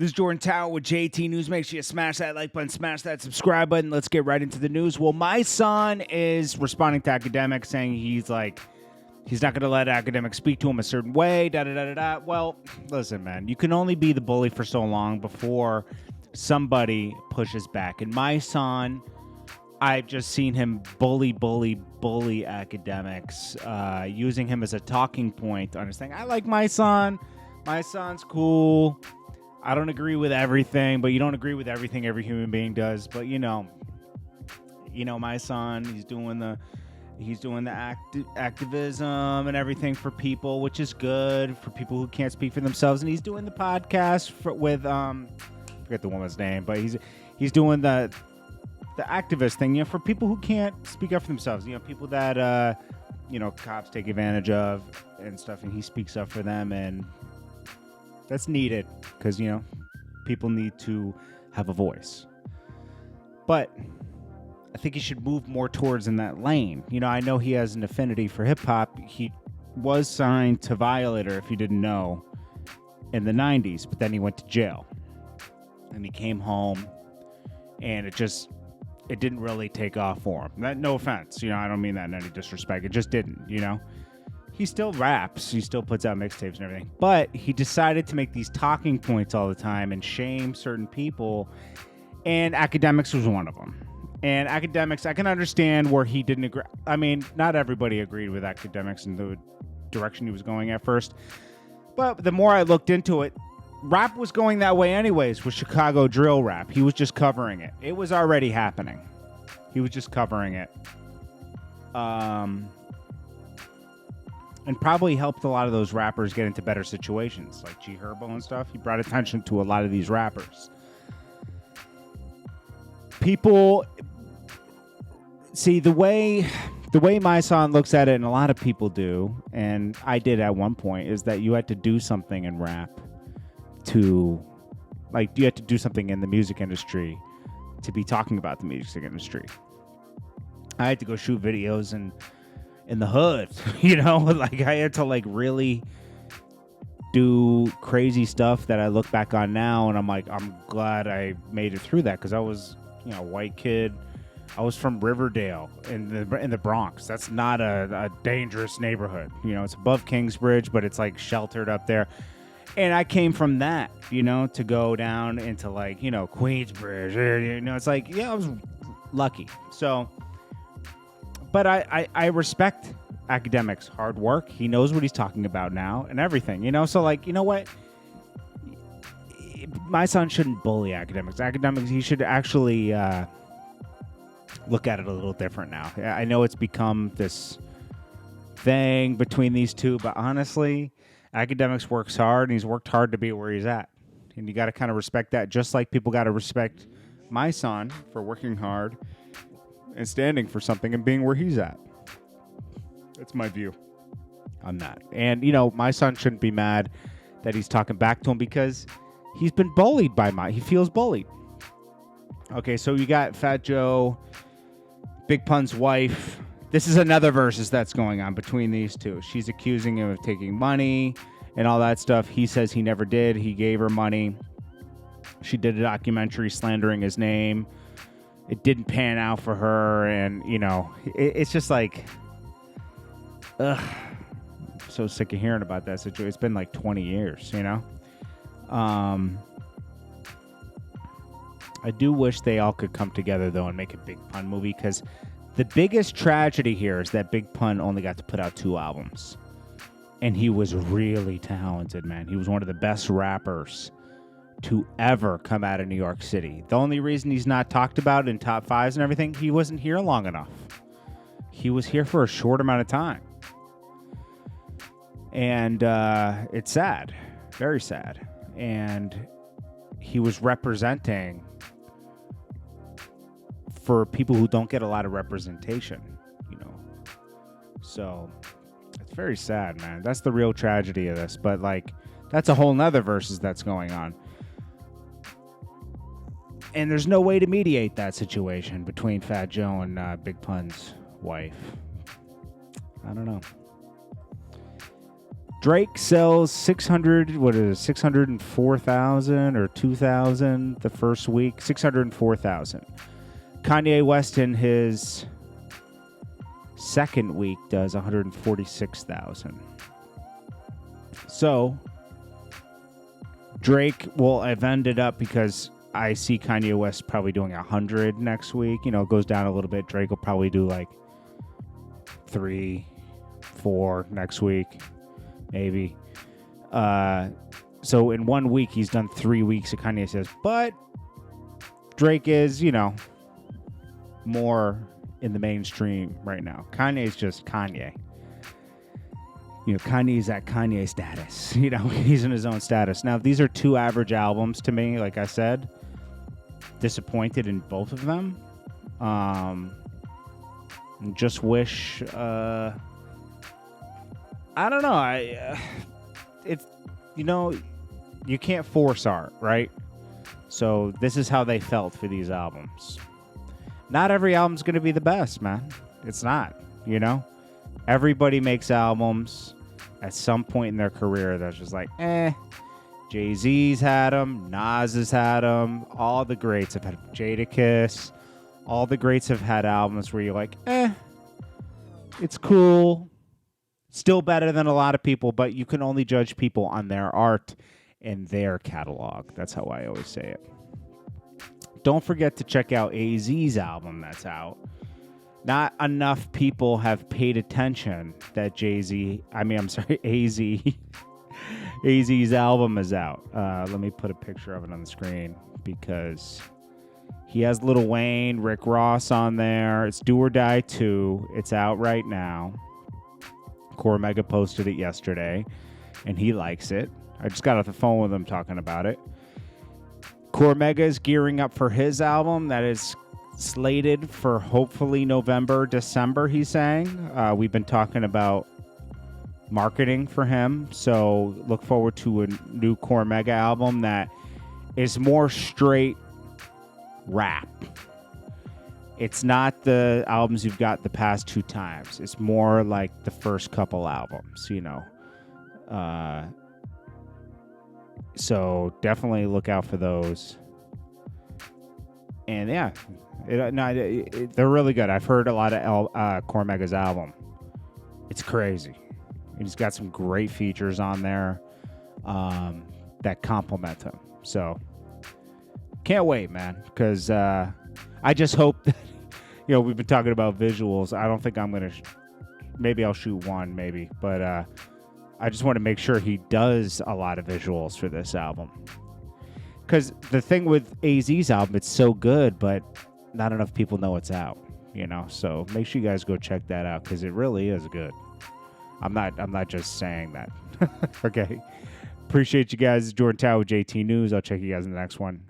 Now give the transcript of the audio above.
This is Jordan Tower with JT News. Make sure you smash that like button, smash that subscribe button. Let's get right into the news. Well, Mysonne is responding to Akademiks, saying he's not going to let Akademiks speak to him a certain way, da-da-da-da-da. Well, listen, man, you can only be the bully for so long before somebody pushes back. And Mysonne, I've just seen him bully Akademiks, using him as a talking point to understand. I like Mysonne. Mysonne's cool. I don't agree with everything, but you don't agree with everything every human being does. But you know, Mysonne, he's doing the activism and everything for people, which is good for people who can't speak for themselves. And he's doing the podcast with I forget the woman's name, but he's doing the activist thing, for people who can't speak up for themselves. People that cops take advantage of and stuff, and he speaks up for them, and that's needed because, people need to have a voice. But I think he should move more towards in that lane. I know he has an affinity for hip-hop. He was signed to Violator, if you didn't know, in the 90s, but then he went to jail. And he came home, and it didn't really take off for him. No offense. I don't mean that in any disrespect. It just didn't, He still raps. He still puts out mixtapes and everything. But he decided to make these talking points all the time and shame certain people. And Akademiks was one of them. And Akademiks, I can understand where he didn't agree. I mean, not everybody agreed with Akademiks in the direction he was going at first. But the more I looked into it, rap was going that way anyways with Chicago drill rap. He was just covering it. It was already happening. He was just covering it. And probably helped a lot of those rappers get into better situations, like G Herbo and stuff. He brought attention to a lot of these rappers. People see the way Mysonne looks at it, and a lot of people do, and I did at one point, is that you had to do something in rap you had to do something in the music industry to be talking about the music industry. I had to go shoot videos in the hood, I had to really do crazy stuff that I look back on now, and I'm glad I made it through that, because I was, a white kid. I was from Riverdale in the Bronx. That's not a dangerous neighborhood. It's above Kingsbridge, but it's sheltered up there. And I came from that, to go down into Queensbridge. I was lucky. So, but I respect Akademiks' hard work. He knows what he's talking about now and everything, So what? Mysonne shouldn't bully Akademiks. He should actually look at it a little different now. I know it's become this thing between these two, but honestly, Akademiks works hard, and he's worked hard to be where he's at. And you got to kind of respect that, just like people got to respect Mysonne for working hard and standing for something and being where he's at. That's my view on that. And, Mysonne shouldn't be mad that he's talking back to him, because he's been bullied by he feels bullied. Okay, so you got Fat Joe, Big Pun's wife. This is another versus that's going on between these two. She's accusing him of taking money and all that stuff. He says he never did. He gave her money. She did a documentary slandering his name. It didn't pan out for her. And, it's just ugh. I'm so sick of hearing about that situation. It's been 20 years, I do wish they all could come together, though, and make a Big Pun movie, because the biggest tragedy here is that Big Pun only got to put out 2 albums. And he was really talented, man. He was one of the best rappers to ever come out of New York City. The only reason he's not talked about in top 5s and everything, he wasn't here long enough. He was here for a short amount of time. And it's sad. Very sad. And he was representing for people who don't get a lot of representation, So it's very sad, man. That's the real tragedy of this. But that's a whole nother versus that's going on. And there's no way to mediate that situation between Fat Joe and Big Pun's wife. I don't know. Drake sells 604,000 or 2,000 the first week. 604,000. Kanye West in his second week does 146,000. So Drake will have ended up, because I see Kanye West probably doing 100 next week. You know, it goes down a little bit. Drake will probably do like 3, 4 next week, maybe. So in 1 week, he's done 3 weeks of Kanye says, but Drake is, you know, more in the mainstream right now. Kanye's just Kanye. You know, Kanye's at Kanye status. You know, he's in his own status. Now, these are 2 average albums to me, like I said. Disappointed in both of them. Just wish... I don't know. It's, you know, you can't force art, right? So this is how they felt for these albums. Not every album's going to be the best, man. It's not, you know? Everybody makes albums at some point in their career that's just like, Jay-Z's had them. Nas has had them. All the greats have had Jadakiss. All the greats have had albums where you're like, it's cool. Still better than a lot of people, but you can only judge people on their art and their catalog. That's how I always say it. Don't forget to check out AZ's album that's out. Not enough people have paid attention that AZ's album is out. Let me put a picture of it on the screen because he has Lil Wayne, Rick Ross on there. It's Do or Die 2. It's out right now. Core Mega posted it yesterday, and he likes it. I just got off the phone with him talking about it. Core Mega is gearing up for his album that is slated for hopefully November, December, he's saying. We've been talking about marketing for him, so look forward to a new Core Mega album that is more straight rap. It's not the albums you've got the past 2 times. It's more like the first couple albums, you know. So definitely look out for those. And yeah, they're really good. I've heard a lot of Core Mega's album. It's crazy. He's got some great features on there that complement him. So can't wait, man. Because I just hope that, you know, we've been talking about visuals. I don't think I'm going to... maybe I'll shoot one, maybe. But I just want to make sure he does a lot of visuals for this album. Because the thing with AZ's album, it's so good, but not enough people know it's out, you know? So make sure you guys go check that out, because it really is good. I'm not just saying that. Okay. Appreciate you guys. Jordan Tower with JT News. I'll check you guys in the next one.